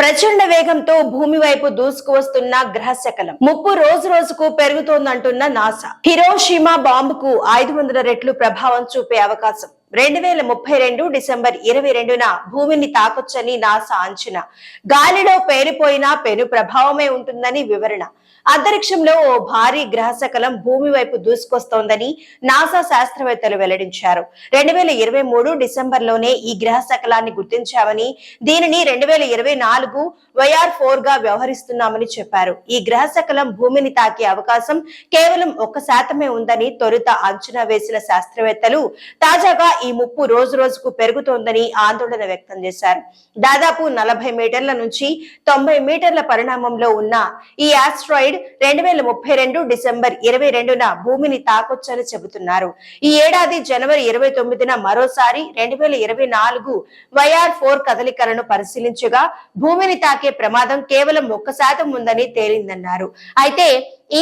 ప్రచండ వేగంతో భూమి వైపు దూసుకువస్తున్న గ్రహశకలం ముప్పు రోజు రోజుకు పెరుగుతోందంటున్న నాసా. హిరోషిమా బాంబుకు 500 రెట్లు ప్రభావం చూపే అవకాశం. 2032 డిసెంబర్ 22న భూమిని తాకొచ్చని నాసా అంచనా. గాలిలో పేలిపోయినా పెను ప్రభావమే ఉంటుందని వివరణ. అంతరిక్షంలో ఓ భారీ గ్రహశకలం భూమి వైపు దూసుకొస్తోందని నాసా శాస్త్రవేత్తలు వెల్లడించారు. 2023 డిసెంబర్లోనే ఈ గ్రహశకలాన్ని గుర్తించామని, దీనిని 2024 YR4 గా వ్యవహరిస్తున్నామని చెప్పారు. ఈ గ్రహశకలం భూమిని తాకే అవకాశం కేవలం 1% ఉందని తొలుత అంచనా వేసిన శాస్త్రవేత్తలు తాజాగా ఈ ముప్పు రోజు రోజుకు పెరుగుతోందని ఆందోళన వ్యక్తం చేశారు. దాదాపు 40 మీటర్ల నుంచి 90 మీటర్ల పరిణామంలో ఉన్న ఈ ఆస్ట్రాయిడ్ 2032 డిసెంబర్ 22న భూమిని తాకొచ్చని చెబుతున్నారు. ఈ ఏడాది జనవరి 29న మరోసారి 2024 YR4 కదలికలను పరిశీలించగా భూమిని తాకే ప్రమాదం కేవలం 1% ఉందని తేలిందన్నారు. అయితే ఈ